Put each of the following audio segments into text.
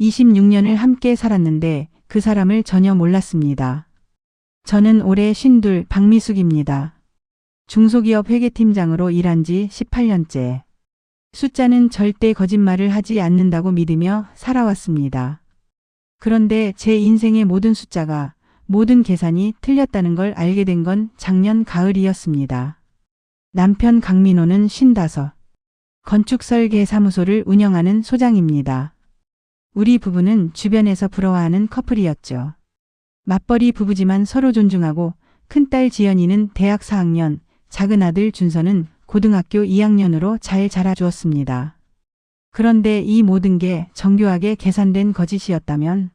26년을 함께 살았는데 그 사람을 전혀 몰랐습니다. 저는 올해 52 박미숙입니다. 중소기업 회계팀장으로 일한 지 18년째. 숫자는 절대 거짓말을 하지 않는다고 믿으며 살아왔습니다. 그런데 제 인생의 모든 숫자가, 모든 계산이 틀렸다는 걸 알게 된 건 작년 가을이었습니다. 남편 강민호는 55. 건축설계사무소를 운영하는 소장입니다. 우리 부부는 주변에서 부러워하는 커플이었죠. 맞벌이 부부지만 서로 존중하고 큰딸 지연이는 대학 4학년, 작은 아들 준서는 고등학교 2학년으로 잘 자라주었습니다. 그런데 이 모든 게 정교하게 계산된 거짓이었다면,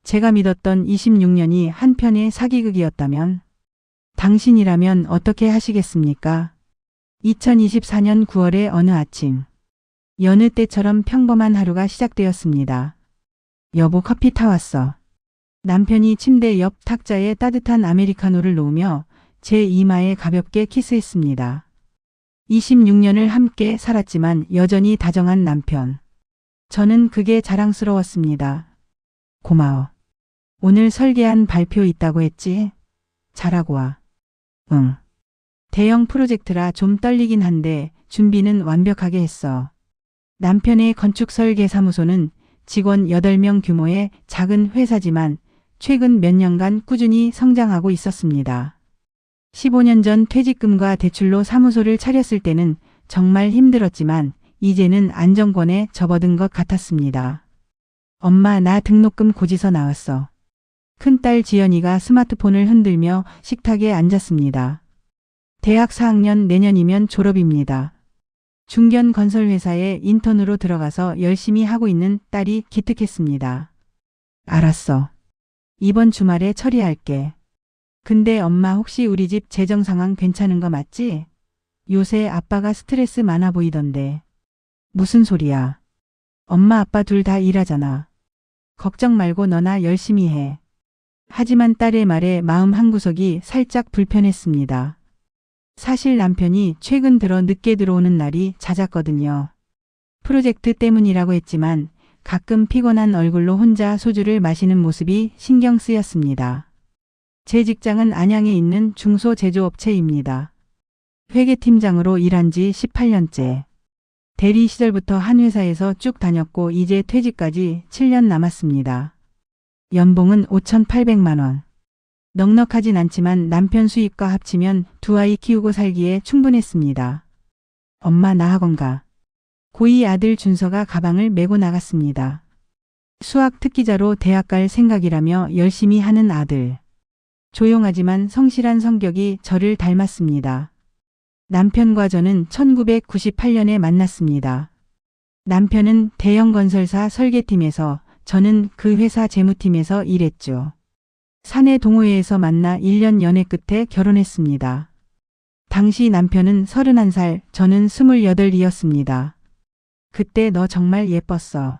제가 믿었던 26년이 한편의 사기극이었다면, 당신이라면 어떻게 하시겠습니까? 2024년 9월의 어느 아침, 여느 때처럼 평범한 하루가 시작되었습니다. 여보, 커피 타왔어. 남편이 침대 옆 탁자에 따뜻한 아메리카노를 놓으며 제 이마에 가볍게 키스했습니다. 26년을 함께 살았지만 여전히 다정한 남편. 저는 그게 자랑스러웠습니다. 고마워. 오늘 설계한 발표 있다고 했지? 잘하고 와. 응. 대형 프로젝트라 좀 떨리긴 한데 준비는 완벽하게 했어. 남편의 건축설계사무소는 직원 8명 규모의 작은 회사지만 최근 몇 년간 꾸준히 성장하고 있었습니다. 15년 전 퇴직금과 대출로 사무소를 차렸을 때는 정말 힘들었지만 이제는 안정권에 접어든 것 같았습니다. 엄마, 나 등록금 고지서 나왔어. 큰딸 지연이가 스마트폰을 흔들며 식탁에 앉았습니다. 대학 4학년 내년이면 졸업입니다. 중견 건설회사에 인턴으로 들어가서 열심히 하고 있는 딸이 기특했습니다. 알았어. 이번 주말에 처리할게. 근데 엄마, 혹시 우리 집 재정 상황 괜찮은 거 맞지? 요새 아빠가 스트레스 많아 보이던데. 무슨 소리야. 엄마 아빠 둘 다 일하잖아. 걱정 말고 너나 열심히 해. 하지만 딸의 말에 마음 한구석이 살짝 불편했습니다. 사실 남편이 최근 들어 늦게 들어오는 날이 잦았거든요. 프로젝트 때문이라고 했지만 가끔 피곤한 얼굴로 혼자 소주를 마시는 모습이 신경 쓰였습니다. 제 직장은 안양에 있는 중소제조업체입니다. 회계팀장으로 일한 지 18년째. 대리 시절부터 한 회사에서 쭉 다녔고 이제 퇴직까지 7년 남았습니다. 연봉은 5,800만 원. 넉넉하진 않지만 남편 수입과 합치면 두 아이 키우고 살기에 충분했습니다. 엄마, 나 학원 가. 고2 아들 준서가 가방을 메고 나갔습니다. 수학 특기자로 대학 갈 생각이라며 열심히 하는 아들. 조용하지만 성실한 성격이 저를 닮았습니다. 남편과 저는 1998년에 만났습니다. 남편은 대형 건설사 설계팀에서, 저는 그 회사 재무팀에서 일했죠. 사내 동호회에서 만나 1년 연애 끝에 결혼했습니다. 당시 남편은 31살, 저는 28이었습니다. 그때 너 정말 예뻤어.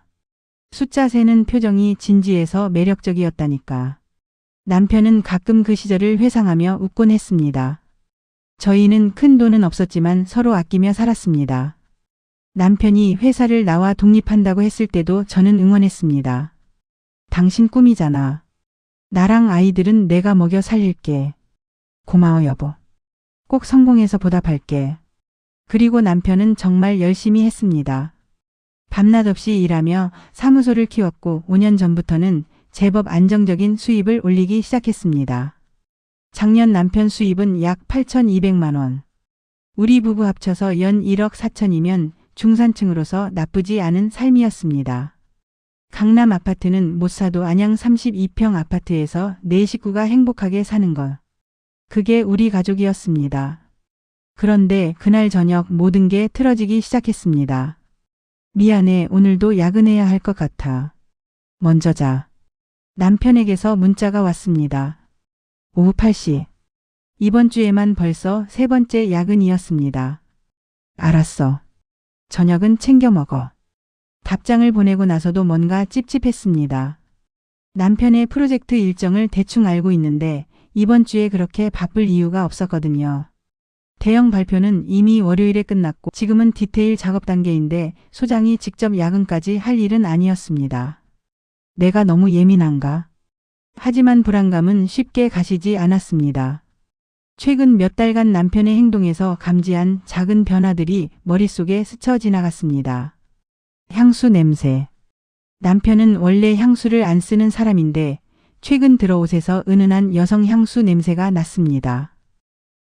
숫자 세는 표정이 진지해서 매력적이었다니까. 남편은 가끔 그 시절을 회상하며 웃곤 했습니다. 저희는 큰 돈은 없었지만 서로 아끼며 살았습니다. 남편이 회사를 나와 독립한다고 했을 때도 저는 응원했습니다. 당신 꿈이잖아. 나랑 아이들은 내가 먹여 살릴게. 고마워 여보. 꼭 성공해서 보답할게. 그리고 남편은 정말 열심히 했습니다. 밤낮 없이 일하며 사무소를 키웠고 5년 전부터는 제법 안정적인 수입을 올리기 시작했습니다. 작년 남편 수입은 약 8,200만 원. 우리 부부 합쳐서 연 1억 4천이면 중산층으로서 나쁘지 않은 삶이었습니다. 강남 아파트는 못 사도 안양 32평 아파트에서 네 식구가 행복하게 사는 것. 그게 우리 가족이었습니다. 그런데 그날 저녁 모든 게 틀어지기 시작했습니다. 미안해, 오늘도 야근해야 할 것 같아. 먼저 자. 남편에게서 문자가 왔습니다. 오후 8시. 이번 주에만 벌써 3번째 야근이었습니다. 알았어. 저녁은 챙겨 먹어. 답장을 보내고 나서도 뭔가 찝찝했습니다. 남편의 프로젝트 일정을 대충 알고 있는데 이번 주에 그렇게 바쁠 이유가 없었거든요. 대형 발표는 이미 월요일에 끝났고 지금은 디테일 작업 단계인데 소장이 직접 야근까지 할 일은 아니었습니다. 내가 너무 예민한가? 하지만 불안감은 쉽게 가시지 않았습니다. 최근 몇 달간 남편의 행동에서 감지한 작은 변화들이 머릿속에 스쳐 지나갔습니다. 향수 냄새. 남편은 원래 향수를 안 쓰는 사람인데 최근 들어 옷에서 은은한 여성 향수 냄새가 났습니다.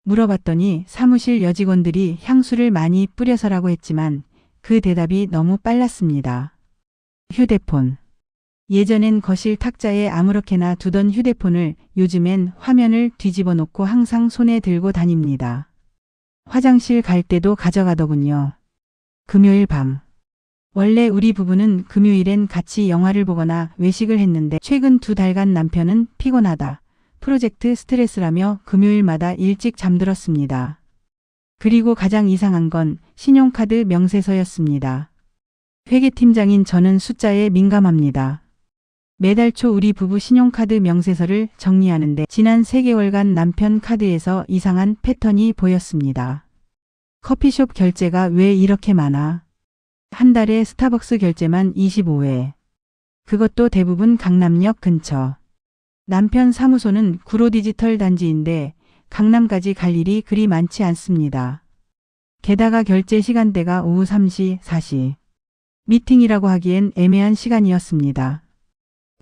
물어봤더니 사무실 여직원들이 향수를 많이 뿌려서라고 했지만 그 대답이 너무 빨랐습니다. 휴대폰. 예전엔 거실 탁자에 아무렇게나 두던 휴대폰을 요즘엔 화면을 뒤집어 놓고 항상 손에 들고 다닙니다. 화장실 갈 때도 가져가더군요. 금요일 밤. 원래 우리 부부는 금요일엔 같이 영화를 보거나 외식을 했는데 최근 2달간 남편은 피곤하다, 프로젝트 스트레스라며 금요일마다 일찍 잠들었습니다. 그리고 가장 이상한 건 신용카드 명세서였습니다. 회계팀장인 저는 숫자에 민감합니다. 매달 초 우리 부부 신용카드 명세서를 정리하는데 지난 3개월간 남편 카드에서 이상한 패턴이 보였습니다. 커피숍 결제가 왜 이렇게 많아? 한 달에 스타벅스 결제만 25회. 그것도 대부분 강남역 근처. 남편 사무소는 구로 디지털 단지인데 강남까지 갈 일이 그리 많지 않습니다. 게다가 결제 시간대가 오후 3시, 4시. 미팅이라고 하기엔 애매한 시간이었습니다.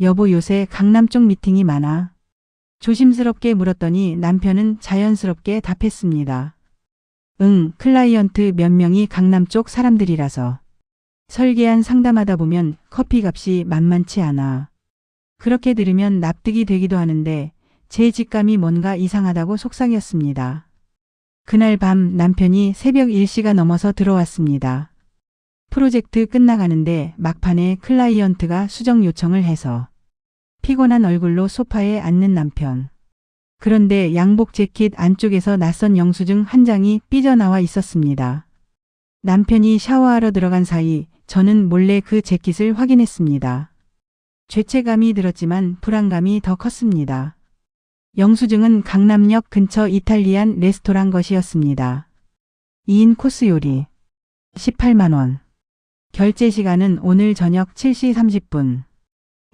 여보, 요새 강남 쪽 미팅이 많아. 조심스럽게 물었더니 남편은 자연스럽게 답했습니다. 응, 클라이언트 몇 명이 강남 쪽 사람들이라서. 설계한 상담하다 보면 커피값이 만만치 않아. 그렇게 들으면 납득이 되기도 하는데 제 직감이 뭔가 이상하다고 속삭였습니다. 그날 밤 남편이 새벽 1시가 넘어서 들어왔습니다. 프로젝트 끝나가는데 막판에 클라이언트가 수정 요청을 해서 피곤한 얼굴로 소파에 앉는 남편. 그런데 양복 재킷 안쪽에서 낯선 영수증 한 장이 삐져나와 있었습니다. 남편이 샤워하러 들어간 사이 저는 몰래 그 재킷을 확인했습니다. 죄책감이 들었지만 불안감이 더 컸습니다. 영수증은 강남역 근처 이탈리안 레스토랑 것이었습니다. 2인 코스 요리. 18만 원. 결제 시간은 오늘 저녁 7시 30분.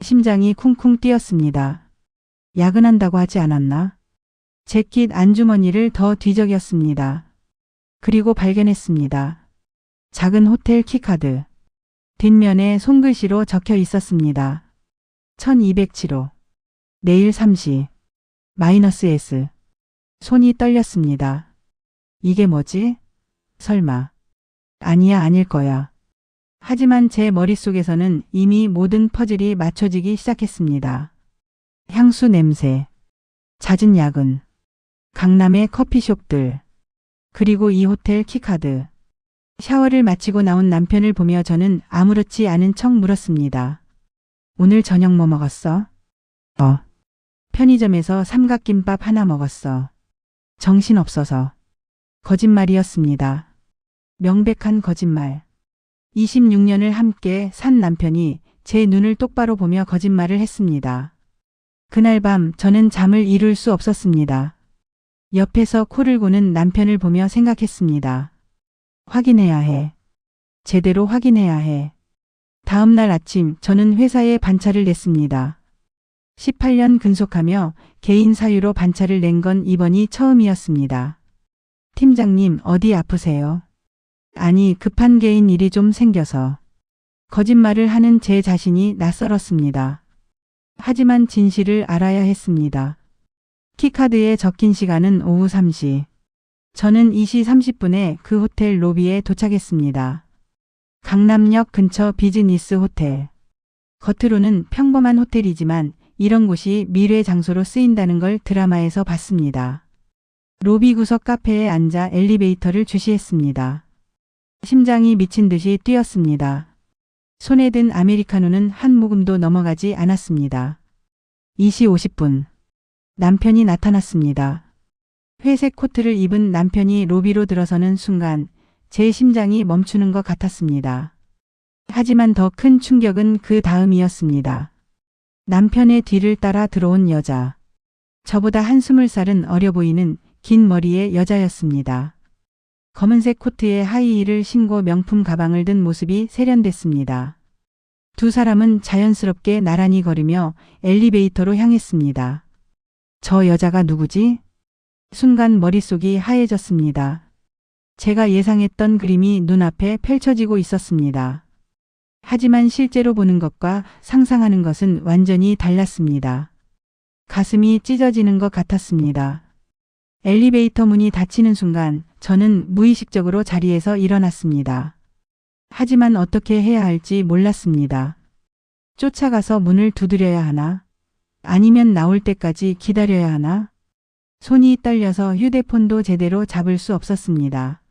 심장이 쿵쿵 뛰었습니다. 야근한다고 하지 않았나? 재킷 안주머니를 더 뒤적였습니다. 그리고 발견했습니다. 작은 호텔 키카드. 뒷면에 손글씨로 적혀 있었습니다. 1207호. 내일 3시. -S. 손이 떨렸습니다. 이게 뭐지? 설마. 아니야, 아닐 거야. 하지만 제 머릿속에서는 이미 모든 퍼즐이 맞춰지기 시작했습니다. 향수 냄새. 잦은 야근. 강남의 커피숍들. 그리고 이 호텔 키카드. 샤워를 마치고 나온 남편을 보며 저는 아무렇지 않은 척 물었습니다. 오늘 저녁 뭐 먹었어? 편의점에서 삼각김밥 하나 먹었어. 정신없어서. 거짓말이었습니다. 명백한 거짓말. 26년을 함께 산 남편이 제 눈을 똑바로 보며 거짓말을 했습니다. 그날 밤 저는 잠을 이룰 수 없었습니다. 옆에서 코를 고는 남편을 보며 생각했습니다. 확인해야 해. 제대로 확인해야 해. 다음 날 아침 저는 회사에 반차를 냈습니다. 18년 근속하며 개인 사유로 반차를 낸 건 이번이 처음이었습니다. 팀장님, 어디 아프세요? 아니, 급한 개인 일이 좀 생겨서. 거짓말을 하는 제 자신이 낯설었습니다. 하지만 진실을 알아야 했습니다. 키카드에 적힌 시간은 오후 3시. 저는 2시 30분에 그 호텔 로비에 도착했습니다. 강남역 근처 비즈니스 호텔. 겉으로는 평범한 호텔이지만 이런 곳이 미래 장소로 쓰인다는 걸 드라마에서 봤습니다. 로비 구석 카페에 앉아 엘리베이터를 주시했습니다. 심장이 미친 듯이 뛰었습니다. 손에 든 아메리카노는 한 모금도 넘어가지 않았습니다. 2시 50분. 남편이 나타났습니다. 회색 코트를 입은 남편이 로비로 들어서는 순간 제 심장이 멈추는 것 같았습니다. 하지만 더 큰 충격은 그 다음이었습니다. 남편의 뒤를 따라 들어온 여자. 저보다 한 20살은 어려 보이는 긴 머리의 여자였습니다. 검은색 코트에 하이힐을 신고 명품 가방을 든 모습이 세련됐습니다. 두 사람은 자연스럽게 나란히 걸으며 엘리베이터로 향했습니다. 저 여자가 누구지? 순간 머릿속이 하얘졌습니다. 제가 예상했던 그림이 눈앞에 펼쳐지고 있었습니다. 하지만 실제로 보는 것과 상상하는 것은 완전히 달랐습니다. 가슴이 찢어지는 것 같았습니다. 엘리베이터 문이 닫히는 순간 저는 무의식적으로 자리에서 일어났습니다. 하지만 어떻게 해야 할지 몰랐습니다. 쫓아가서 문을 두드려야 하나? 아니면 나올 때까지 기다려야 하나? 손이 떨려서 휴대폰도 제대로 잡을 수 없었습니다.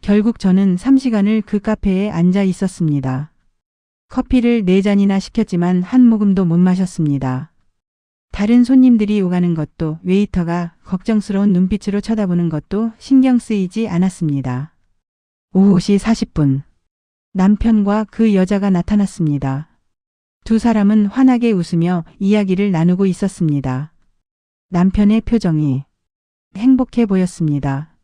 결국 저는 3시간을 그 카페에 앉아 있었습니다. 커피를 4잔이나 시켰지만 한 모금도 못 마셨습니다. 다른 손님들이 오가는 것도, 웨이터가 걱정스러운 눈빛으로 쳐다보는 것도 신경 쓰이지 않았습니다. 오후 5시 40분. 남편과 그 여자가 나타났습니다. 두 사람은 환하게 웃으며 이야기를 나누고 있었습니다. 남편의 표정이 행복해 보였습니다.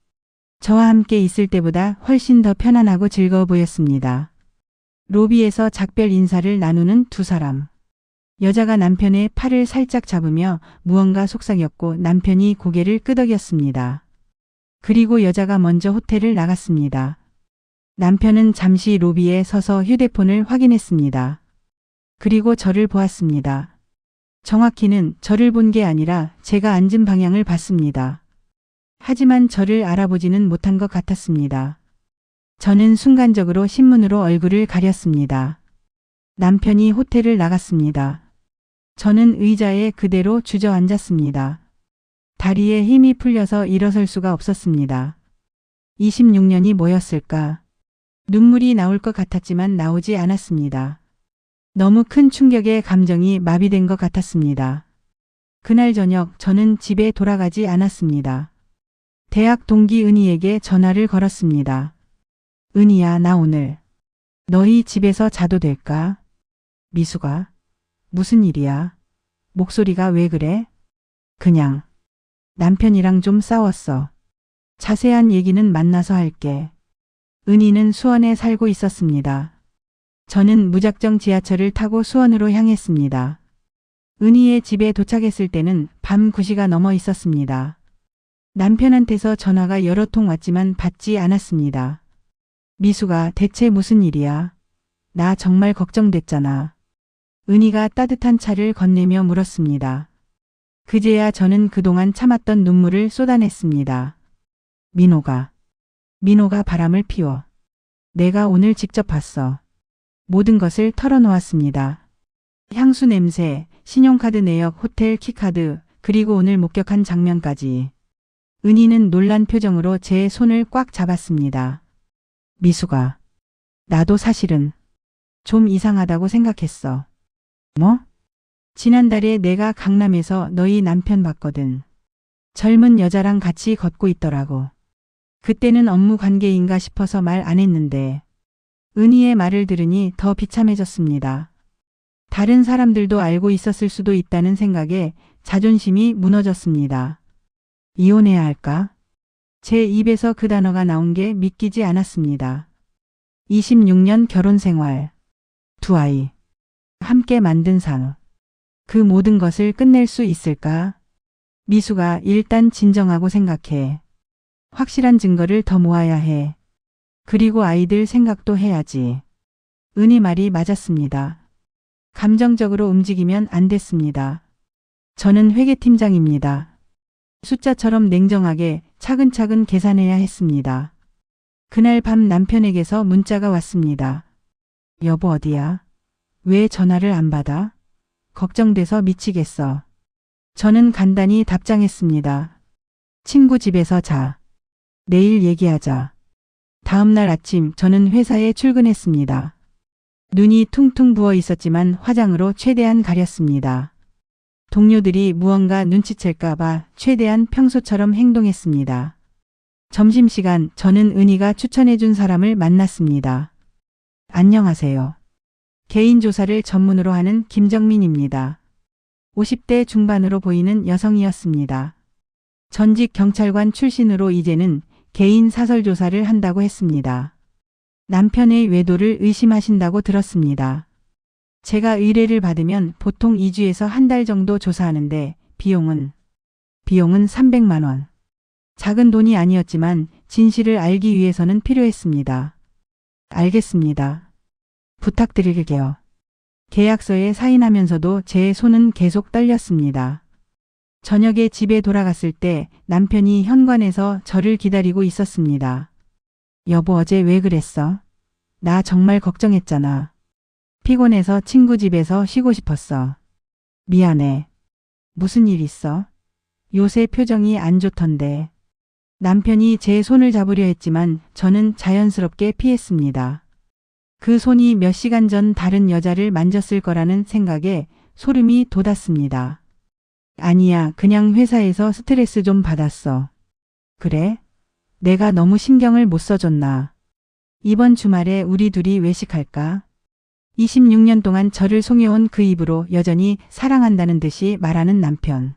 저와 함께 있을 때보다 훨씬 더 편안하고 즐거워 보였습니다. 로비에서 작별 인사를 나누는 두 사람. 여자가 남편의 팔을 살짝 잡으며 무언가 속삭였고 남편이 고개를 끄덕였습니다. 그리고 여자가 먼저 호텔을 나갔습니다. 남편은 잠시 로비에 서서 휴대폰을 확인했습니다. 그리고 저를 보았습니다. 정확히는 저를 본 게 아니라 제가 앉은 방향을 봤습니다. 하지만 저를 알아보지는 못한 것 같았습니다. 저는 순간적으로 신문으로 얼굴을 가렸습니다. 남편이 호텔을 나갔습니다. 저는 의자에 그대로 주저앉았습니다. 다리에 힘이 풀려서 일어설 수가 없었습니다. 26년이 뭐였을까? 눈물이 나올 것 같았지만 나오지 않았습니다. 너무 큰 충격에 감정이 마비된 것 같았습니다. 그날 저녁 저는 집에 돌아가지 않았습니다. 대학 동기 은희에게 전화를 걸었습니다. 은희야, 나 오늘 너희 집에서 자도 될까? 미수가, 무슨 일이야? 목소리가 왜 그래? 그냥 남편이랑 좀 싸웠어. 자세한 얘기는 만나서 할게. 은희는 수원에 살고 있었습니다. 저는 무작정 지하철을 타고 수원으로 향했습니다. 은희의 집에 도착했을 때는 밤 9시가 넘어 있었습니다. 남편한테서 전화가 여러 통 왔지만 받지 않았습니다. 미수가, 대체 무슨 일이야? 나 정말 걱정됐잖아. 은희가 따뜻한 차를 건네며 물었습니다. 그제야 저는 그동안 참았던 눈물을 쏟아냈습니다. 민호가 바람을 피워. 내가 오늘 직접 봤어. 모든 것을 털어놓았습니다. 향수 냄새, 신용카드 내역, 호텔 키카드, 그리고 오늘 목격한 장면까지. 은희는 놀란 표정으로 제 손을 꽉 잡았습니다. 미수가, 나도 사실은 좀 이상하다고 생각했어. 뭐? 지난달에 내가 강남에서 너희 남편 봤거든. 젊은 여자랑 같이 걷고 있더라고. 그때는 업무 관계인가 싶어서 말 안 했는데 은희의 말을 들으니 더 비참해졌습니다. 다른 사람들도 알고 있었을 수도 있다는 생각에 자존심이 무너졌습니다. 이혼해야 할까? 제 입에서 그 단어가 나온 게 믿기지 않았습니다. 26년 결혼 생활, 두 아이, 함께 만든 상. 그 모든 것을 끝낼 수 있을까? 미수가, 일단 진정하고 생각해. 확실한 증거를 더 모아야 해. 그리고 아이들 생각도 해야지. 은희 말이 맞았습니다. 감정적으로 움직이면 안 됐습니다. 저는 회계팀장입니다. 숫자처럼 냉정하게 차근차근 계산해야 했습니다. 그날 밤 남편에게서 문자가 왔습니다. 여보 어디야? 왜 전화를 안 받아? 걱정돼서 미치겠어. 저는 간단히 답장했습니다. 친구 집에서 자. 내일 얘기하자. 다음 날 아침 저는 회사에 출근했습니다. 눈이 퉁퉁 부어 있었지만 화장으로 최대한 가렸습니다. 동료들이 무언가 눈치챌까봐 최대한 평소처럼 행동했습니다. 점심시간 저는 은희가 추천해준 사람을 만났습니다. 안녕하세요. 개인조사를 전문으로 하는 김정민입니다. 50대 중반으로 보이는 여성이었습니다. 전직 경찰관 출신으로 이제는 개인 사설 조사를 한다고 했습니다. 남편의 외도를 의심하신다고 들었습니다. 제가 의뢰를 받으면 보통 2주에서 한 달 정도 조사하는데 비용은 300만 원. 작은 돈이 아니었지만 진실을 알기 위해서는 필요했습니다. 알겠습니다. 부탁드릴게요. 계약서에 사인하면서도 제 손은 계속 떨렸습니다. 저녁에 집에 돌아갔을 때 남편이 현관에서 저를 기다리고 있었습니다. 여보, 어제 왜 그랬어? 나 정말 걱정했잖아. 피곤해서 친구 집에서 쉬고 싶었어. 미안해. 무슨 일 있어? 요새 표정이 안 좋던데. 남편이 제 손을 잡으려 했지만 저는 자연스럽게 피했습니다. 그 손이 몇 시간 전 다른 여자를 만졌을 거라는 생각에 소름이 돋았습니다. 아니야, 그냥 회사에서 스트레스 좀 받았어. 그래? 내가 너무 신경을 못 써줬나? 이번 주말에 우리 둘이 외식할까? 26년 동안 저를 속여온 그 입으로 여전히 사랑한다는 듯이 말하는 남편.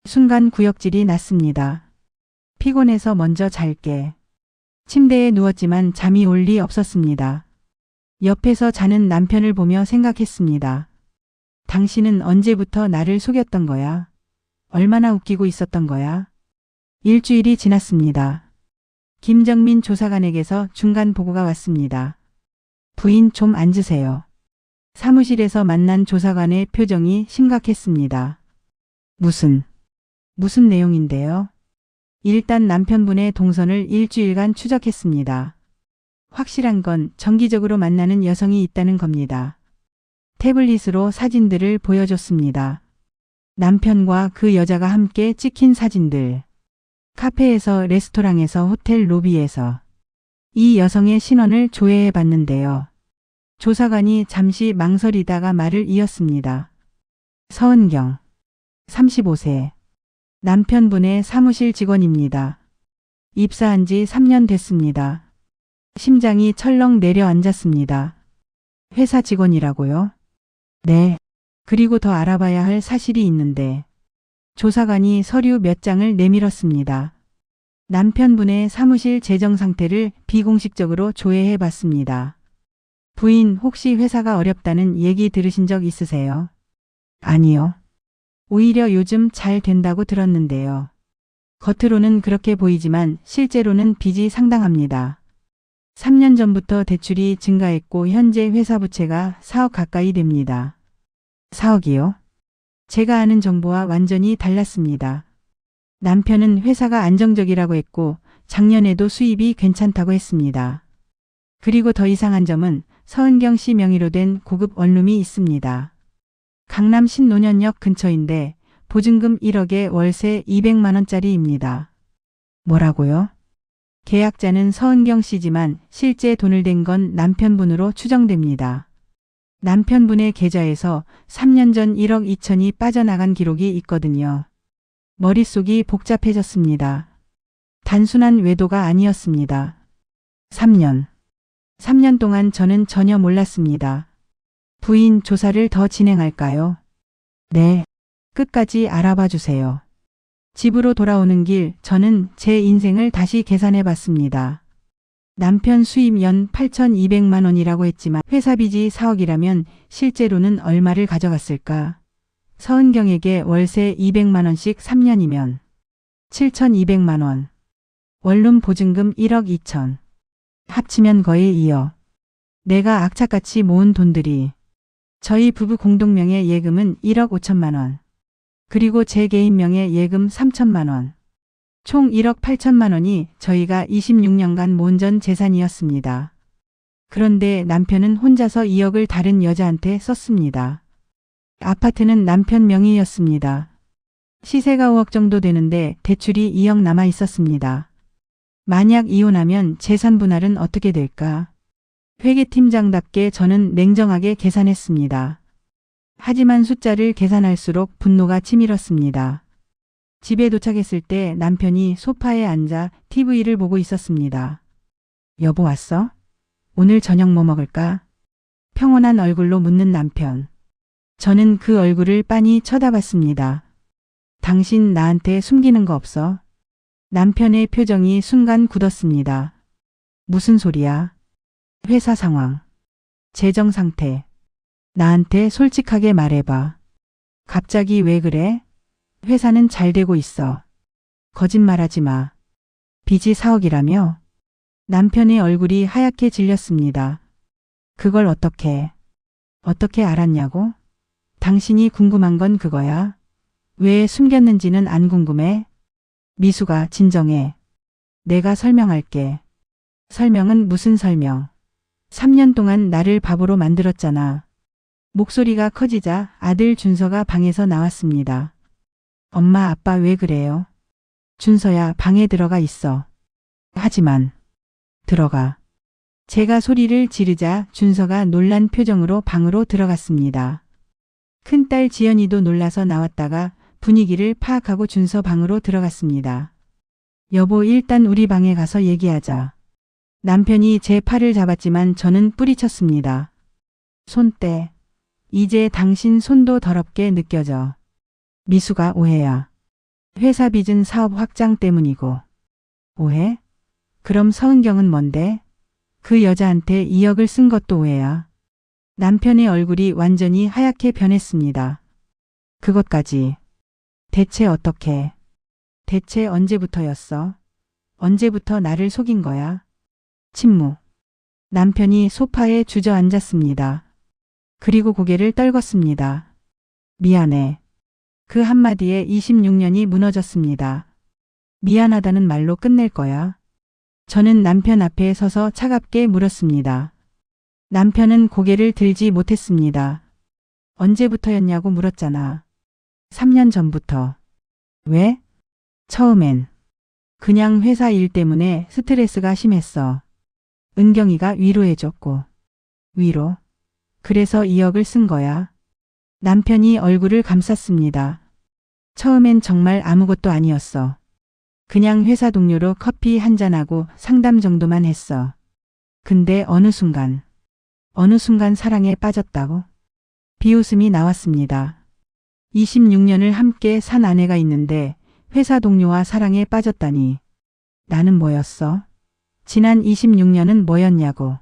순간 구역질이 났습니다. 피곤해서 먼저 잘게. 침대에 누웠지만 잠이 올 리 없었습니다. 옆에서 자는 남편을 보며 생각했습니다. 당신은 언제부터 나를 속였던 거야? 얼마나 웃기고 있었던 거야? 일주일이 지났습니다. 김정민 조사관에게서 중간 보고가 왔습니다. 부인, 좀 앉으세요. 사무실에서 만난 조사관의 표정이 심각했습니다. 무슨 내용인데요? 일단 남편분의 동선을 일주일간 추적했습니다. 확실한 건 정기적으로 만나는 여성이 있다는 겁니다. 태블릿으로 사진들을 보여줬습니다. 남편과 그 여자가 함께 찍힌 사진들. 카페에서, 레스토랑에서, 호텔 로비에서. 이 여성의 신원을 조회해 봤는데요. 조사관이 잠시 망설이다가 말을 이었습니다. 서은경, 35세. 남편분의 사무실 직원입니다. 입사한 지 3년 됐습니다. 심장이 철렁 내려앉았습니다. 회사 직원이라고요? 네. 그리고 더 알아봐야 할 사실이 있는데. 조사관이 서류 몇 장을 내밀었습니다. 남편분의 사무실 재정 상태를 비공식적으로 조회해 봤습니다. 부인, 혹시 회사가 어렵다는 얘기 들으신 적 있으세요? 아니요. 오히려 요즘 잘 된다고 들었는데요. 겉으로는 그렇게 보이지만 실제로는 빚이 상당합니다. 3년 전부터 대출이 증가했고 현재 회사 부채가 4억 가까이 됩니다. 4억이요? 제가 아는 정보와 완전히 달랐습니다. 남편은 회사가 안정적이라고 했고 작년에도 수입이 괜찮다고 했습니다. 그리고 더 이상한 점은 서은경 씨 명의로 된 고급 원룸이 있습니다. 강남 신논현역 근처인데 보증금 1억에 월세 200만 원짜리입니다. 뭐라고요? 계약자는 서은경 씨지만 실제 돈을 댄 건 남편분으로 추정됩니다. 남편분의 계좌에서 3년 전 1억 2천이 빠져나간 기록이 있거든요. 머릿속이 복잡해졌습니다. 단순한 외도가 아니었습니다. 3년 동안 저는 전혀 몰랐습니다. 부인, 조사를 더 진행할까요? 네. 끝까지 알아봐 주세요. 집으로 돌아오는 길 저는 제 인생을 다시 계산해 봤습니다. 남편 수입 연 8,200만 원이라고 했지만 회사 빚이 4억이라면 실제로는 얼마를 가져갔을까? 서은경에게 월세 200만 원씩 3년이면 7,200만 원. 원룸 보증금 1억 2천. 합치면 거의 2억. 내가 악착같이 모은 돈들이. 저희 부부 공동명의 예금은 1억 5천만 원. 그리고 제 개인명의 예금 3천만 원. 총 1억 8천만 원이 저희가 26년간 모은 전 재산이었습니다. 그런데 남편은 혼자서 2억을 다른 여자한테 썼습니다. 아파트는 남편 명의였습니다. 시세가 5억 정도 되는데 대출이 2억 남아 있었습니다. 만약 이혼하면 재산 분할은 어떻게 될까? 회계팀장답게 저는 냉정하게 계산했습니다. 하지만 숫자를 계산할수록 분노가 치밀었습니다. 집에 도착했을 때 남편이 소파에 앉아 TV를 보고 있었습니다. 여보, 왔어? 오늘 저녁 뭐 먹을까? 평온한 얼굴로 묻는 남편. 저는 그 얼굴을 빤히 쳐다봤습니다. 당신 나한테 숨기는 거 없어? 남편의 표정이 순간 굳었습니다. 무슨 소리야? 회사 상황, 재정 상태, 나한테 솔직하게 말해봐. 갑자기 왜 그래? 회사는 잘 되고 있어. 거짓말하지 마. 빚이 4억이라며? 남편의 얼굴이 하얗게 질렸습니다. 그걸 어떻게 알았냐고? 당신이 궁금한 건 그거야. 왜 숨겼는지는 안 궁금해? 미수가 진정해. 내가 설명할게. 설명은 무슨 설명? 3년 동안 나를 바보로 만들었잖아. 목소리가 커지자 아들 준서가 방에서 나왔습니다. 엄마 아빠 왜 그래요? 준서야 방에 들어가 있어. 하지만 들어가. 제가 소리를 지르자 준서가 놀란 표정으로 방으로 들어갔습니다. 큰딸 지연이도 놀라서 나왔다가 분위기를 파악하고 준서 방으로 들어갔습니다. 여보 일단 우리 방에 가서 얘기하자. 남편이 제 팔을 잡았지만 저는 뿌리쳤습니다. 손 떼. 이제 당신 손도 더럽게 느껴져. 미수가 오해야. 회사 빚은 사업 확장 때문이고. 오해? 그럼 서은경은 뭔데? 그 여자한테 2억을 쓴 것도 오해야. 남편의 얼굴이 완전히 하얗게 변했습니다. 그것까지. 대체 어떻게? 대체 언제부터였어? 언제부터 나를 속인 거야? 침묵. 남편이 소파에 주저앉았습니다. 그리고 고개를 떨궜습니다. 미안해. 그 한마디에 26년이 무너졌습니다. 미안하다는 말로 끝낼 거야. 저는 남편 앞에 서서 차갑게 물었습니다. 남편은 고개를 들지 못했습니다. 언제부터였냐고 물었잖아. 3년 전부터. 왜? 처음엔. 그냥 회사 일 때문에 스트레스가 심했어. 은경이가 위로해줬고. 위로? 그래서 2억을 쓴 거야. 남편이 얼굴을 감쌌습니다. 처음엔 정말 아무것도 아니었어. 그냥 회사 동료로 커피 한잔하고 상담 정도만 했어. 근데 어느 순간 사랑에 빠졌다고? 비웃음이 나왔습니다. 26년을 함께 산 아내가 있는데 회사 동료와 사랑에 빠졌다니. 나는 뭐였어? 지난 26년은 뭐였냐고.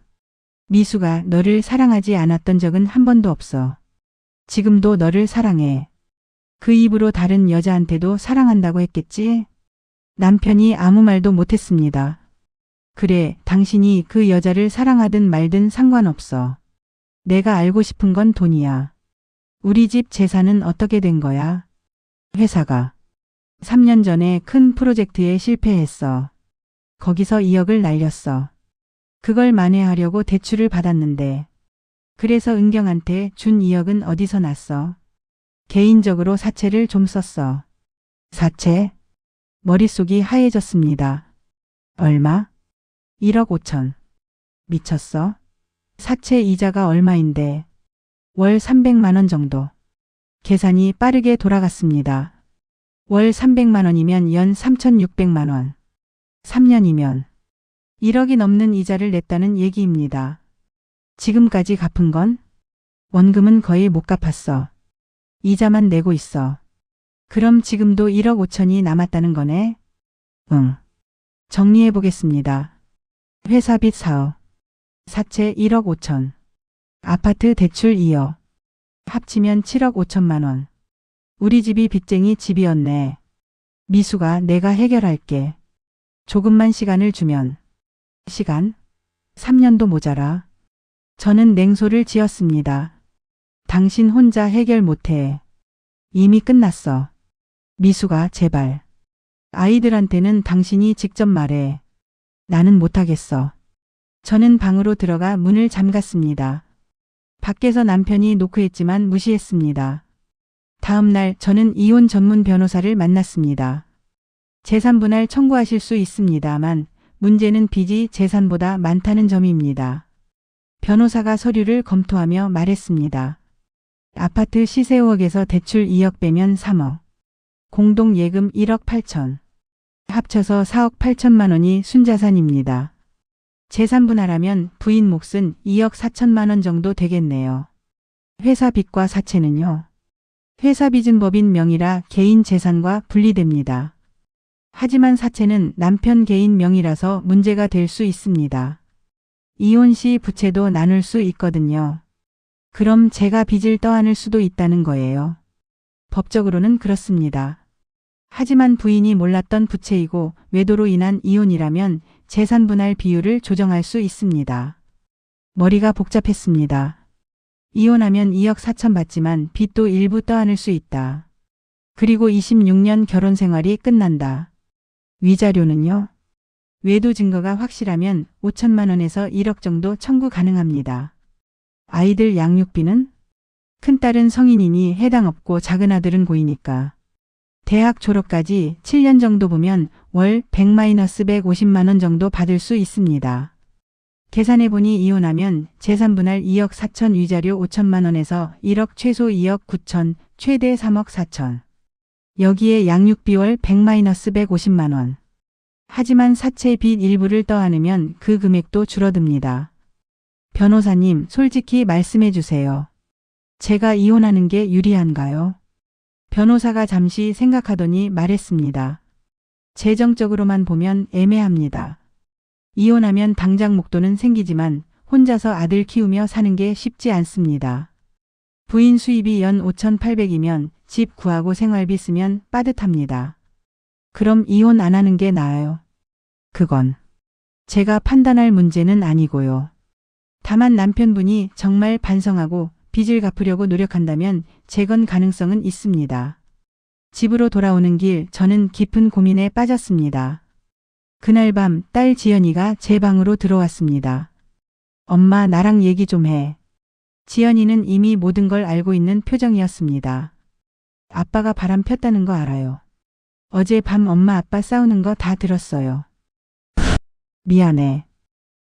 미수가 너를 사랑하지 않았던 적은 한 번도 없어. 지금도 너를 사랑해. 그 입으로 다른 여자한테도 사랑한다고 했겠지? 남편이 아무 말도 못했습니다. 그래, 당신이 그 여자를 사랑하든 말든 상관없어. 내가 알고 싶은 건 돈이야. 우리 집 재산은 어떻게 된 거야? 회사가 3년 전에 큰 프로젝트에 실패했어. 거기서 2억을 날렸어. 그걸 만회하려고 대출을 받았는데. 그래서 은경한테 준 2억은 어디서 났어? 개인적으로 사채를 좀 썼어. 사채? 머릿속이 하얘졌습니다. 얼마? 1억 5천. 미쳤어? 사채 이자가 얼마인데? 월 300만 원 정도. 계산이 빠르게 돌아갔습니다. 월 300만 원이면 연 3,600만 원. 3년이면 1억이 넘는 이자를 냈다는 얘기입니다. 지금까지 갚은 건? 원금은 거의 못 갚았어. 이자만 내고 있어. 그럼 지금도 1억 5천이 남았다는 거네? 응. 정리해 보겠습니다. 회사 빚 4억. 사채 1억 5천. 아파트 대출 2억. 합치면 7억 5천만 원. 우리 집이 빚쟁이 집이었네. 미수가 내가 해결할게. 조금만 시간을 주면. 시간? 3년도 모자라. 저는 냉소를 지었습니다. 당신 혼자 해결 못해. 이미 끝났어. 미수가 제발. 아이들한테는 당신이 직접 말해. 나는 못하겠어. 저는 방으로 들어가 문을 잠갔습니다. 밖에서 남편이 노크했지만 무시했습니다. 다음 날 저는 이혼 전문 변호사를 만났습니다. 재산분할 청구하실 수 있습니다만 문제는 빚이 재산보다 많다는 점입니다. 변호사가 서류를 검토하며 말했습니다. 아파트 시세 5억에서 대출 2억 빼면 3억. 공동예금 1억 8천. 합쳐서 4억 8천만 원이 순자산입니다. 재산분할하면 부인 몫은 2억 4천만 원 정도 되겠네요. 회사 빚과 사채는요? 회사 빚은 법인 명의라 개인 재산과 분리됩니다. 하지만 사채는 남편 개인 명의라서 문제가 될 수 있습니다. 이혼 시 부채도 나눌 수 있거든요. 그럼 제가 빚을 떠안을 수도 있다는 거예요. 법적으로는 그렇습니다. 하지만 부인이 몰랐던 부채이고 외도로 인한 이혼이라면 재산 분할 비율을 조정할 수 있습니다. 머리가 복잡했습니다. 이혼하면 2억 4천 받지만 빚도 일부 떠안을 수 있다. 그리고 26년 결혼 생활이 끝난다. 위자료는요? 외도 증거가 확실하면 5천만 원에서 1억 정도 청구 가능합니다. 아이들 양육비는? 큰딸은 성인이니 해당 없고 작은아들은 고이니까. 대학 졸업까지 7년 정도 보면 월 100-150만 원 정도 받을 수 있습니다. 계산해보니 이혼하면 재산분할 2억 4천 위자료 5천만 원에서 1억 최소 2억 9천 최대 3억 4천. 여기에 양육비 월 100-150만 원. 하지만 사채 빚 일부를 떠안으면 그 금액도 줄어듭니다. 변호사님, 솔직히 말씀해 주세요. 제가 이혼하는 게 유리한가요? 변호사가 잠시 생각하더니 말했습니다. 재정적으로만 보면 애매합니다. 이혼하면 당장 목돈은 생기지만 혼자서 아들 키우며 사는 게 쉽지 않습니다. 부인 수입이 연 5,800이면 집 구하고 생활비 쓰면 빠듯합니다. 그럼 이혼 안 하는 게 나아요. 그건 제가 판단할 문제는 아니고요. 다만 남편분이 정말 반성하고 빚을 갚으려고 노력한다면 재건 가능성은 있습니다. 집으로 돌아오는 길 저는 깊은 고민에 빠졌습니다. 그날 밤 딸 지연이가 제 방으로 들어왔습니다. 엄마, 나랑 얘기 좀 해. 지연이는 이미 모든 걸 알고 있는 표정이었습니다. 아빠가 바람 폈다는 거 알아요. 어제 밤 엄마 아빠 싸우는 거 다 들었어요. 미안해.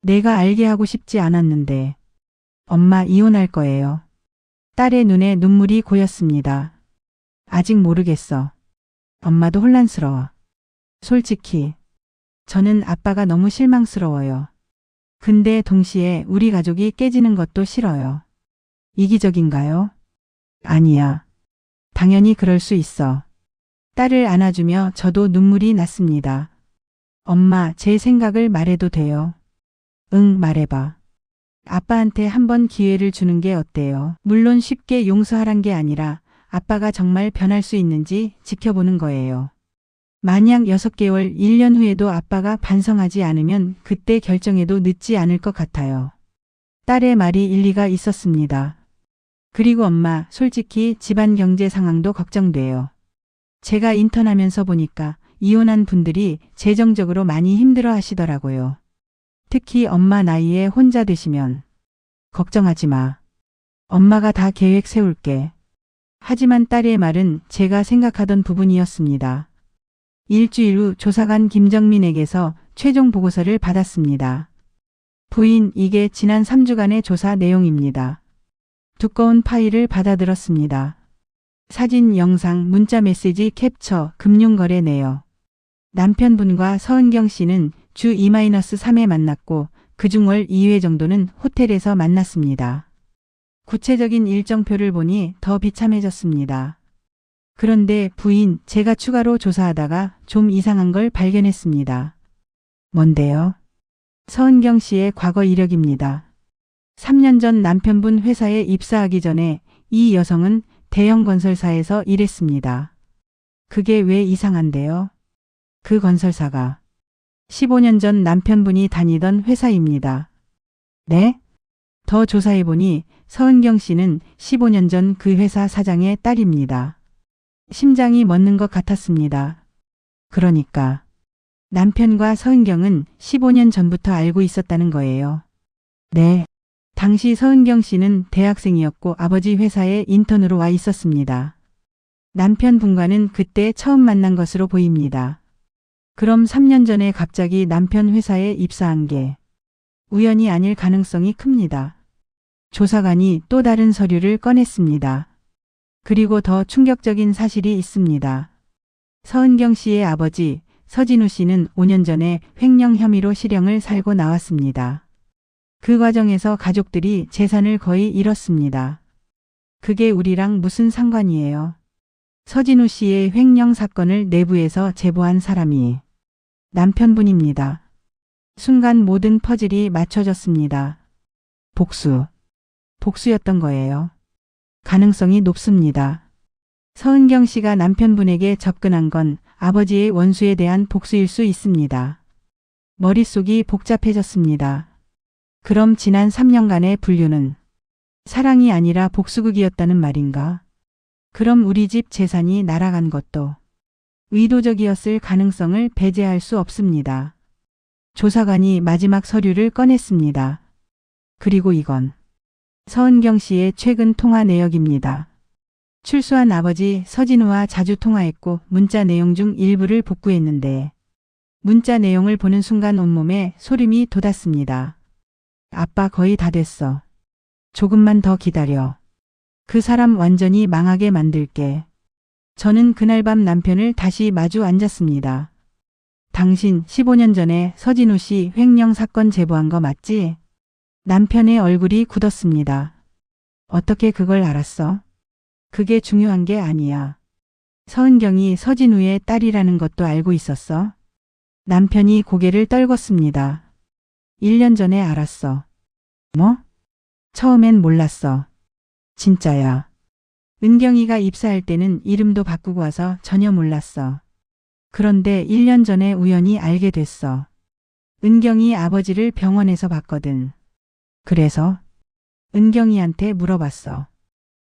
내가 알게 하고 싶지 않았는데. 엄마 이혼할 거예요. 딸의 눈에 눈물이 고였습니다. 아직 모르겠어. 엄마도 혼란스러워. 솔직히 저는 아빠가 너무 실망스러워요. 근데 동시에 우리 가족이 깨지는 것도 싫어요. 이기적인가요? 아니야. 당연히 그럴 수 있어. 딸을 안아주며 저도 눈물이 났습니다. 엄마, 제 생각을 말해도 돼요? 응, 말해봐. 아빠한테 한번 기회를 주는 게 어때요? 물론 쉽게 용서하란 게 아니라 아빠가 정말 변할 수 있는지 지켜보는 거예요. 만약 6개월, 1년 후에도 아빠가 반성하지 않으면 그때 결정해도 늦지 않을 것 같아요. 딸의 말이 일리가 있었습니다. 그리고 엄마, 솔직히 집안 경제 상황도 걱정돼요. 제가 인턴하면서 보니까 이혼한 분들이 재정적으로 많이 힘들어 하시더라고요. 특히 엄마 나이에 혼자 되시면. 걱정하지 마. 엄마가 다 계획 세울게. 하지만 딸의 말은 제가 생각하던 부분이었습니다. 일주일 후 조사관 김정민에게서 최종 보고서를 받았습니다. 부인, 이게 지난 3주간의 조사 내용입니다. 두꺼운 파일을 받아들었습니다. 사진, 영상, 문자 메시지 캡처, 금융거래 내역. 남편분과 서은경 씨는 주 2-3회 만났고 그중 월 2회 정도는 호텔에서 만났습니다. 구체적인 일정표를 보니 더 비참해졌습니다. 그런데 부인, 제가 추가로 조사하다가 좀 이상한 걸 발견했습니다. 뭔데요? 서은경 씨의 과거 이력입니다. 3년 전 남편분 회사에 입사하기 전에 이 여성은 대형 건설사에서 일했습니다. 그게 왜 이상한데요? 그 건설사가 15년 전 남편분이 다니던 회사입니다. 네? 더 조사해보니 서은경 씨는 15년 전 그 회사 사장의 딸입니다. 심장이 멎는 것 같았습니다. 그러니까 남편과 서은경은 15년 전부터 알고 있었다는 거예요. 네. 당시 서은경 씨는 대학생이었고 아버지 회사에 인턴으로 와 있었습니다. 남편분과는 그때 처음 만난 것으로 보입니다. 그럼 3년 전에 갑자기 남편 회사에 입사한 게 우연이 아닐 가능성이 큽니다. 조사관이 또 다른 서류를 꺼냈습니다. 그리고 더 충격적인 사실이 있습니다. 서은경 씨의 아버지 서진우 씨는 5년 전에 횡령 혐의로 실형을 살고 나왔습니다. 그 과정에서 가족들이 재산을 거의 잃었습니다. 그게 우리랑 무슨 상관이에요? 서진우 씨의 횡령 사건을 내부에서 제보한 사람이 남편분입니다. 순간 모든 퍼즐이 맞춰졌습니다. 복수. 복수였던 거예요. 가능성이 높습니다. 서은경 씨가 남편분에게 접근한 건 아버지의 원수에 대한 복수일 수 있습니다. 머릿속이 복잡해졌습니다. 그럼 지난 3년간의 분류는 사랑이 아니라 복수극이었다는 말인가? 그럼 우리 집 재산이 날아간 것도 의도적이었을 가능성을 배제할 수 없습니다. 조사관이 마지막 서류를 꺼냈습니다. 그리고 이건 서은경 씨의 최근 통화 내역입니다. 출소한 아버지 서진우와 자주 통화했고 문자 내용 중 일부를 복구했는데 문자 내용을 보는 순간 온몸에 소름이 돋았습니다. 아빠 거의 다 됐어. 조금만 더 기다려. 그 사람 완전히 망하게 만들게. 저는 그날 밤 남편을 다시 마주 앉았습니다. 당신 15년 전에 서진우 씨 횡령 사건 제보한 거 맞지? 남편의 얼굴이 굳었습니다. 어떻게 그걸 알았어? 그게 중요한 게 아니야. 서은경이 서진우의 딸이라는 것도 알고 있었어? 남편이 고개를 떨궜습니다. 1년 전에 알았어. 뭐? 처음엔 몰랐어. 진짜야. 은경이가 입사할 때는 이름도 바꾸고 와서 전혀 몰랐어. 그런데 1년 전에 우연히 알게 됐어. 은경이 아버지를 병원에서 봤거든. 그래서 은경이한테 물어봤어.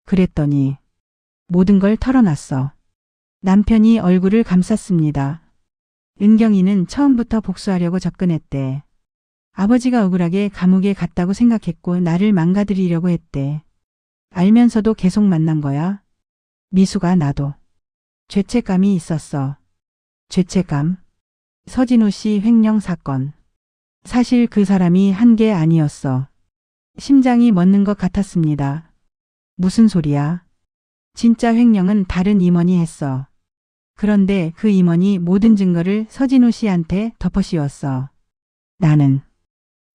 그랬더니 모든 걸 털어놨어. 남편이 얼굴을 감쌌습니다. 은경이는 처음부터 복수하려고 접근했대. 아버지가 억울하게 감옥에 갔다고 생각했고 나를 망가뜨리려고 했대. 알면서도 계속 만난 거야. 미수가 나도 죄책감이 있었어. 죄책감? 서진우 씨 횡령 사건. 사실 그 사람이 한 게 아니었어. 심장이 멎는 것 같았습니다. 무슨 소리야? 진짜 횡령은 다른 임원이 했어. 그런데 그 임원이 모든 증거를 서진우 씨한테 덮어씌웠어. 나는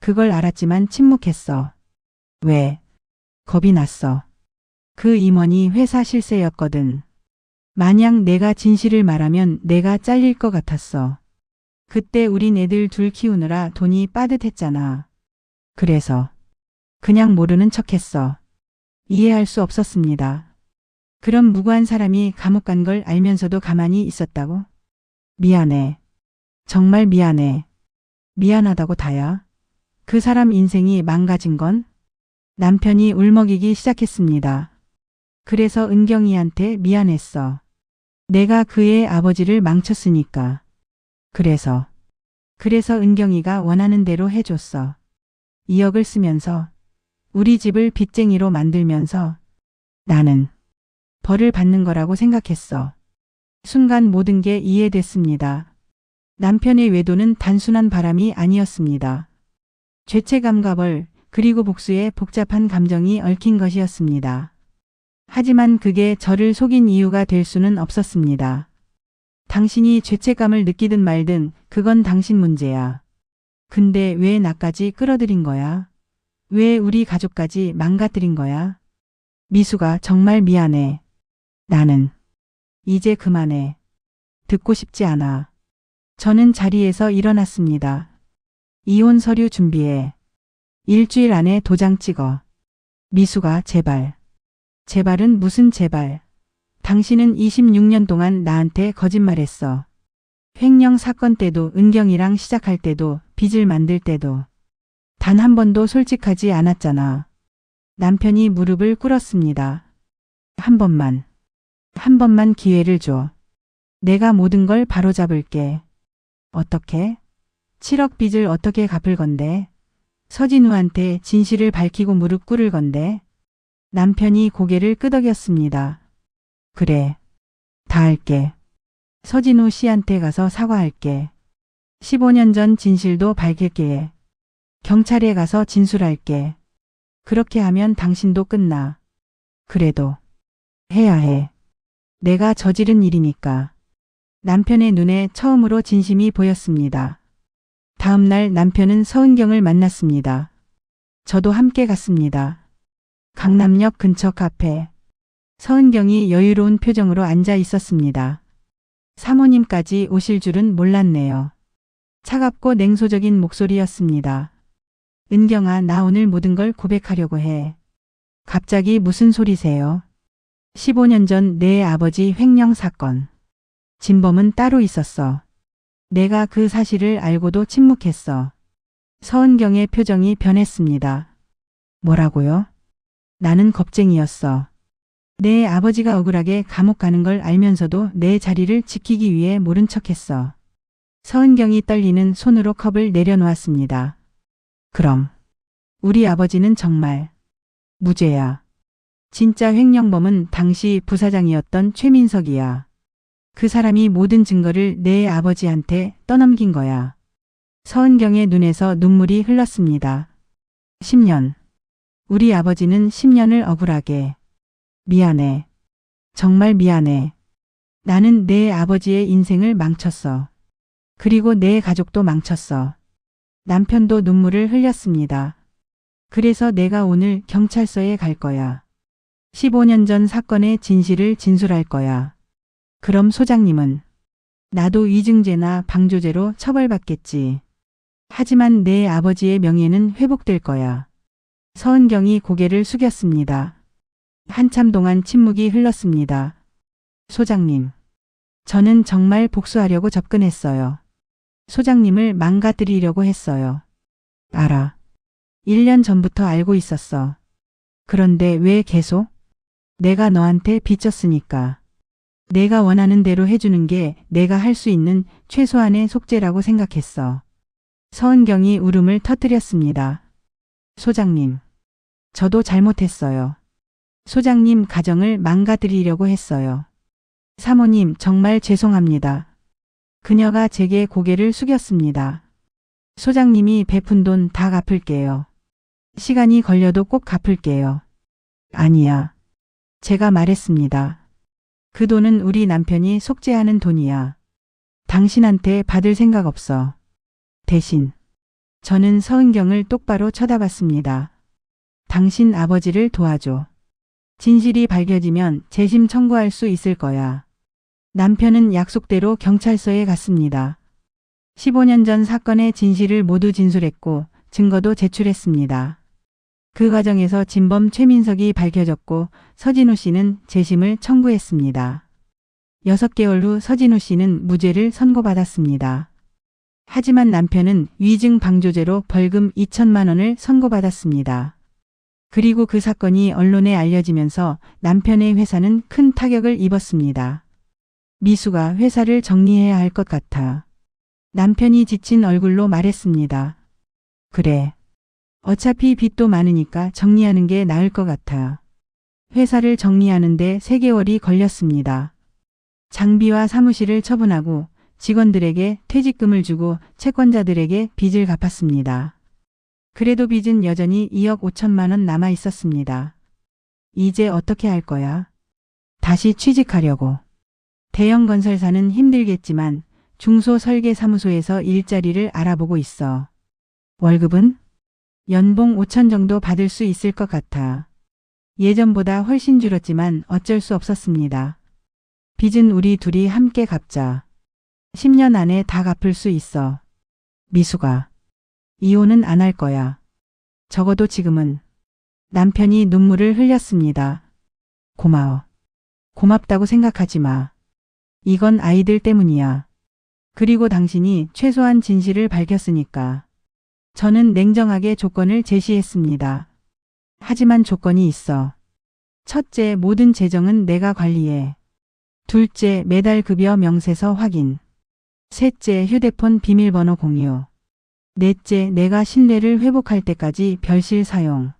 그걸 알았지만 침묵했어. 왜? 겁이 났어. 그 임원이 회사 실세였거든. 만약 내가 진실을 말하면 내가 잘릴 것 같았어. 그때 우린 애들 둘 키우느라 돈이 빠듯했잖아. 그래서 그냥 모르는 척했어. 이해할 수 없었습니다. 그럼 무고한 사람이 감옥 간 걸 알면서도 가만히 있었다고? 미안해. 정말 미안해. 미안하다고 다야. 그 사람 인생이 망가진 건? 남편이 울먹이기 시작했습니다. 그래서 은경이한테 미안했어. 내가 그의 아버지를 망쳤으니까. 그래서 은경이가 원하는 대로 해줬어. 2억을 쓰면서 우리 집을 빚쟁이로 만들면서 나는 벌을 받는 거라고 생각했어. 순간 모든 게 이해됐습니다. 남편의 외도는 단순한 바람이 아니었습니다. 죄책감과 벌, 그리고 복수의 복잡한 감정이 얽힌 것이었습니다. 하지만 그게 저를 속인 이유가 될 수는 없었습니다. 당신이 죄책감을 느끼든 말든 그건 당신 문제야. 근데 왜 나까지 끌어들인 거야? 왜 우리 가족까지 망가뜨린 거야? 미수가 정말 미안해. 나는 이제 그만해. 듣고 싶지 않아. 저는 자리에서 일어났습니다. 이혼 서류 준비해. 일주일 안에 도장 찍어. 미수가 제발. 제발은 무슨 제발. 당신은 26년 동안 나한테 거짓말했어. 횡령 사건 때도 은경이랑 시작할 때도 빚을 만들 때도 단 한 번도 솔직하지 않았잖아. 남편이 무릎을 꿇었습니다. 한 번만 기회를 줘. 내가 모든 걸 바로잡을게. 어떻게? 7억 빚을 어떻게 갚을 건데? 서진우한테 진실을 밝히고 무릎 꿇을 건데? 남편이 고개를 끄덕였습니다. 그래. 다 할게. 서진우 씨한테 가서 사과할게. 15년 전 진실도 밝힐게. 경찰에 가서 진술할게. 그렇게 하면 당신도 끝나. 그래도 해야 해. 내가 저지른 일이니까. 남편의 눈에 처음으로 진심이 보였습니다. 다음 날 남편은 서은경을 만났습니다. 저도 함께 갔습니다. 강남역 근처 카페. 서은경이 여유로운 표정으로 앉아 있었습니다. 사모님까지 오실 줄은 몰랐네요. 차갑고 냉소적인 목소리였습니다. 은경아, 나 오늘 모든 걸 고백하려고 해. 갑자기 무슨 소리세요? 15년 전 내 아버지 횡령 사건. 진범은 따로 있었어. 내가 그 사실을 알고도 침묵했어. 서은경의 표정이 변했습니다. 뭐라고요? 나는 겁쟁이였어. 내 아버지가 억울하게 감옥 가는 걸 알면서도 내 자리를 지키기 위해 모른 척했어. 서은경이 떨리는 손으로 컵을 내려놓았습니다. 그럼 우리 아버지는 정말 무죄야. 진짜 횡령범은 당시 부사장이었던 최민석이야. 그 사람이 모든 증거를 내 아버지한테 떠넘긴 거야. 서은경의 눈에서 눈물이 흘렀습니다. 10년. 우리 아버지는 10년을 억울하게. 미안해. 정말 미안해. 나는 내 아버지의 인생을 망쳤어. 그리고 내 가족도 망쳤어. 남편도 눈물을 흘렸습니다. 그래서 내가 오늘 경찰서에 갈 거야. 15년 전 사건의 진실을 진술할 거야. 그럼 소장님은? 나도 위증죄나 방조죄로 처벌받겠지. 하지만 내 아버지의 명예는 회복될 거야. 서은경이 고개를 숙였습니다. 한참 동안 침묵이 흘렀습니다. 소장님. 저는 정말 복수하려고 접근했어요. 소장님을 망가뜨리려고 했어요. 알아. 1년 전부터 알고 있었어. 그런데 왜 계속? 내가 너한테 빚졌으니까. 내가 원하는 대로 해주는 게 내가 할 수 있는 최소한의 속죄라고 생각했어. 서은경이 울음을 터뜨렸습니다. 소장님. 저도 잘못했어요. 소장님 가정을 망가뜨리려고 했어요. 사모님 정말 죄송합니다. 그녀가 제게 고개를 숙였습니다. 소장님이 베푼 돈 다 갚을게요. 시간이 걸려도 꼭 갚을게요. 아니야. 제가 말했습니다. 그 돈은 우리 남편이 속죄하는 돈이야. 당신한테 받을 생각 없어. 대신 저는 서은경을 똑바로 쳐다봤습니다. 당신 아버지를 도와줘. 진실이 밝혀지면 재심 청구할 수 있을 거야. 남편은 약속대로 경찰서에 갔습니다. 15년 전 사건의 진실을 모두 진술했고 증거도 제출했습니다. 그 과정에서 진범 최민석이 밝혀졌고 서진우 씨는 재심을 청구했습니다. 6개월 후 서진우 씨는 무죄를 선고받았습니다. 하지만 남편은 위증 방조죄로 벌금 2천만 원을 선고받았습니다. 그리고 그 사건이 언론에 알려지면서 남편의 회사는 큰 타격을 입었습니다. 미수가 회사를 정리해야 할 것 같아. 남편이 지친 얼굴로 말했습니다. 그래. 어차피 빚도 많으니까 정리하는 게 나을 것 같아. 회사를 정리하는데 3개월이 걸렸습니다. 장비와 사무실을 처분하고 직원들에게 퇴직금을 주고 채권자들에게 빚을 갚았습니다. 그래도 빚은 여전히 2억 5천만 원 남아 있었습니다. 이제 어떻게 할 거야? 다시 취직하려고. 대형 건설사는 힘들겠지만 중소설계사무소에서 일자리를 알아보고 있어. 월급은? 연봉 5천 정도 받을 수 있을 것 같아. 예전보다 훨씬 줄었지만 어쩔 수 없었습니다. 빚은 우리 둘이 함께 갚자. 10년 안에 다 갚을 수 있어. 미수가. 이혼은 안 할 거야. 적어도 지금은. 남편이 눈물을 흘렸습니다. 고마워. 고맙다고 생각하지 마. 이건 아이들 때문이야. 그리고 당신이 최소한 진실을 밝혔으니까. 저는 냉정하게 조건을 제시했습니다. 하지만 조건이 있어. 첫째, 모든 재정은 내가 관리해. 둘째, 매달 급여 명세서 확인. 셋째, 휴대폰 비밀번호 공유. 넷째, 내가 신뢰를 회복할 때까지 별실 사용.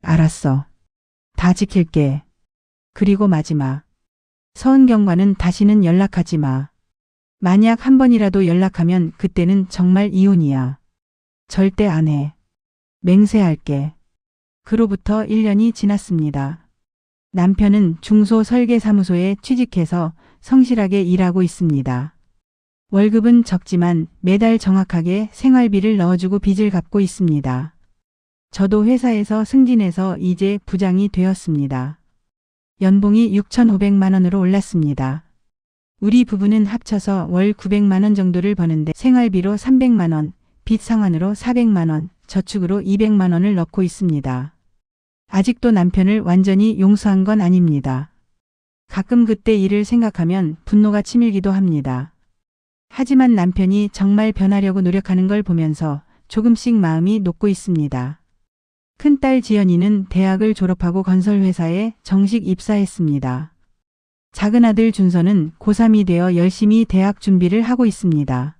알았어. 다 지킬게. 그리고 마지막. 서은경과는 다시는 연락하지 마. 만약 한 번이라도 연락하면 그때는 정말 이혼이야. 절대 안 해. 맹세할게. 그로부터 1년이 지났습니다. 남편은 중소설계사무소에 취직해서 성실하게 일하고 있습니다. 월급은 적지만 매달 정확하게 생활비를 넣어주고 빚을 갚고 있습니다. 저도 회사에서 승진해서 이제 부장이 되었습니다. 연봉이 6,500만 원으로 올랐습니다. 우리 부부는 합쳐서 월 900만 원 정도를 버는데 생활비로 300만 원, 빚 상환으로 400만 원, 저축으로 200만 원을 넣고 있습니다. 아직도 남편을 완전히 용서한 건 아닙니다. 가끔 그때 일을 생각하면 분노가 치밀기도 합니다. 하지만 남편이 정말 변하려고 노력하는 걸 보면서 조금씩 마음이 녹고 있습니다. 큰딸 지연이는 대학을 졸업하고 건설회사에 정식 입사했습니다. 작은아들 준서는 고3이 되어 열심히 대학 준비를 하고 있습니다.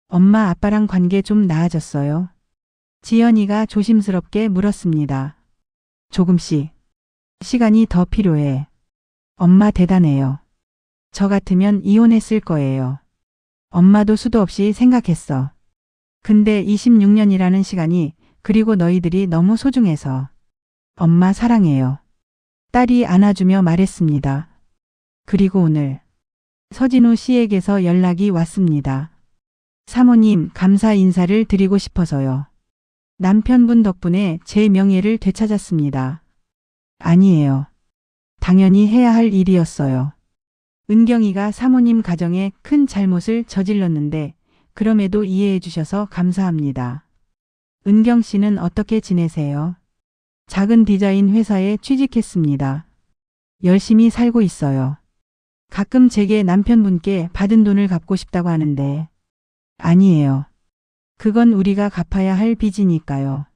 엄마 아빠랑 관계 좀 나아졌어요? 지연이가 조심스럽게 물었습니다. 조금씩. 시간이 더 필요해. 엄마 대단해요. 저 같으면 이혼했을 거예요. 엄마도 수도 없이 생각했어. 근데 26년이라는 시간이 그리고 너희들이 너무 소중해서. 엄마 사랑해요. 딸이 안아주며 말했습니다. 그리고 오늘 서진우 씨에게서 연락이 왔습니다. 사모님 감사 인사를 드리고 싶어서요. 남편분 덕분에 제 명예를 되찾았습니다. 아니에요. 당연히 해야 할 일이었어요. 은경이가 사모님 가정에 큰 잘못을 저질렀는데 그럼에도 이해해 주셔서 감사합니다. 은경 씨는 어떻게 지내세요? 작은 디자인 회사에 취직했습니다. 열심히 살고 있어요. 가끔 제게 남편분께 받은 돈을 갚고 싶다고 하는데 아니에요. 그건 우리가 갚아야 할 빚이니까요.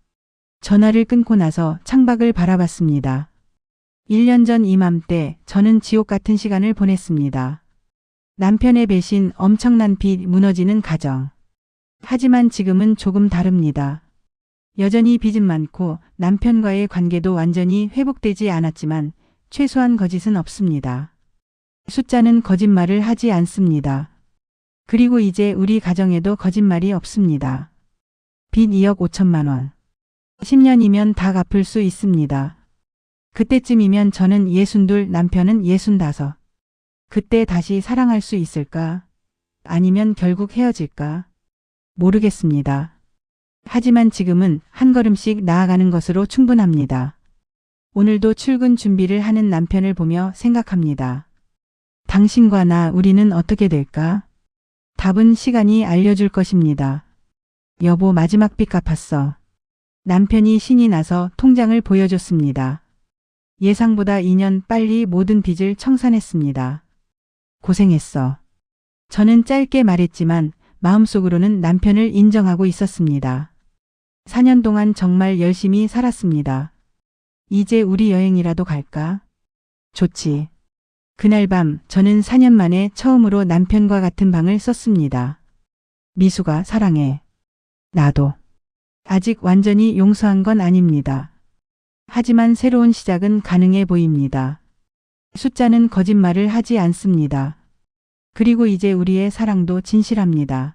전화를 끊고 나서 창밖을 바라봤습니다. 1년 전 이맘때 저는 지옥 같은 시간을 보냈습니다. 남편의 배신, 엄청난 빚, 무너지는 가정. 하지만 지금은 조금 다릅니다. 여전히 빚은 많고 남편과의 관계도 완전히 회복되지 않았지만 최소한 거짓은 없습니다. 숫자는 거짓말을 하지 않습니다. 그리고 이제 우리 가정에도 거짓말이 없습니다. 빚 2억 5천만 원. 10년이면 다 갚을 수 있습니다. 그때쯤이면 저는 62, 남편은 65. 그때 다시 사랑할 수 있을까? 아니면 결국 헤어질까? 모르겠습니다. 하지만 지금은 한 걸음씩 나아가는 것으로 충분합니다. 오늘도 출근 준비를 하는 남편을 보며 생각합니다. 당신과 나, 우리는 어떻게 될까? 답은 시간이 알려줄 것입니다. 여보, 마지막 빚 갚았어. 남편이 신이 나서 통장을 보여줬습니다. 예상보다 2년 빨리 모든 빚을 청산했습니다. 고생했어. 저는 짧게 말했지만 마음속으로는 남편을 인정하고 있었습니다. 4년 동안 정말 열심히 살았습니다. 이제 우리 여행이라도 갈까? 좋지. 그날 밤 저는 4년 만에 처음으로 남편과 같은 방을 썼습니다. 미수가 사랑해. 나도. 아직 완전히 용서한 건 아닙니다. 하지만 새로운 시작은 가능해 보입니다. 숫자는 거짓말을 하지 않습니다. 그리고 이제 우리의 사랑도 진실합니다.